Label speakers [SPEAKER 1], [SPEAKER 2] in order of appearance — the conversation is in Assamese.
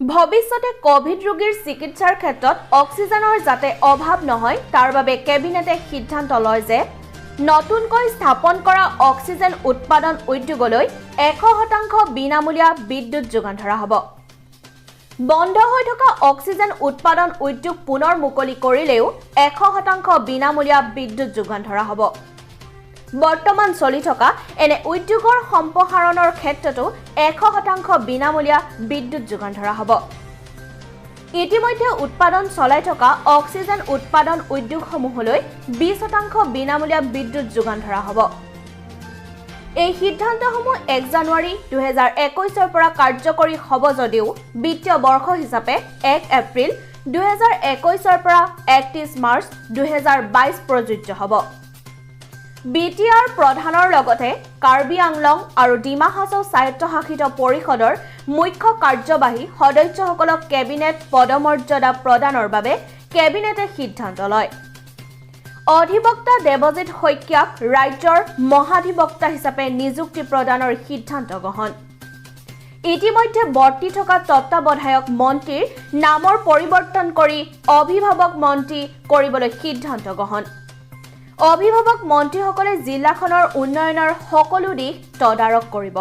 [SPEAKER 1] ভৱিষ্যতে কোভিড ৰোগীৰ চিকিৎসাৰ ক্ষেত্ৰত অক্সিজেনৰ যাতে অভাৱ নহয় তাৰ বাবে কেবিনেটে সিদ্ধান্ত লয় যে নতুনকৈ স্থাপন কৰা অক্সিজেন উৎপাদন উদ্যোগলৈ 100% বিনামূলীয়া বিদ্যুৎ যোগান ধৰা হ'ব। বন্ধ হৈ থকা অক্সিজেন উৎপাদন উদ্যোগ পুনৰ মুকলি কৰিলেও 100% বিনামূলীয়া বিদ্যুৎ যোগান ধৰা হ'ব। বৰ্তমান চলি থকা এনে উদ্যোগৰ সম্প্ৰসাৰণৰ ক্ষেত্ৰতো 100% বিনামূলীয়া বিদ্যুৎ যোগান ধৰা হ'ব। ইতিমধ্যে উৎপাদন চলাই থকা অক্সিজেন উৎপাদন উদ্যোগসমূহলৈ 20% বিনামূলীয়া বিদ্যুৎ যোগান ধৰা হ'ব। এই সিদ্ধান্তসমূহ 1 জানুৱাৰী 2021 পৰা কাৰ্যকৰী হ'ব যদিও বিত্তীয় বৰ্ষ হিচাপে 1 এপ্ৰিল 2021 পৰা 31 মাৰ্চ 2022 প্ৰযোজ্য হ'ব। বিটিআৰ প্ৰধানৰ লগতে কাৰ্বি আংলং আৰু ডিমা হাছাও স্বায়ত্তশাসিত পৰিষদৰ মুখ্য কাৰ্যবাহী সদস্যসকলক কেবিনেট পদমৰ্যাদা প্ৰদানৰ বাবে কেবিনেটে সিদ্ধান্ত লয়। অধিবক্তা দেৱজিৎ শইকীয়াক ৰাজ্যৰ মহাধিবক্তা হিচাপে নিযুক্তি প্ৰদানৰ সিদ্ধান্ত গ্ৰহণ। ইতিমধ্যে বৰ্তি থকা তত্ত্বাৱধায়ক মন্ত্ৰীৰ নামৰ পৰিৱৰ্তন কৰি অভিভাৱক মন্ত্ৰী কৰিবলৈ সিদ্ধান্ত গ্ৰহণ। অভিভাৱক মন্ত্ৰীসকলে জিলাখনৰ উন্নয়নৰ সকলো দিশ তদাৰক কৰিব।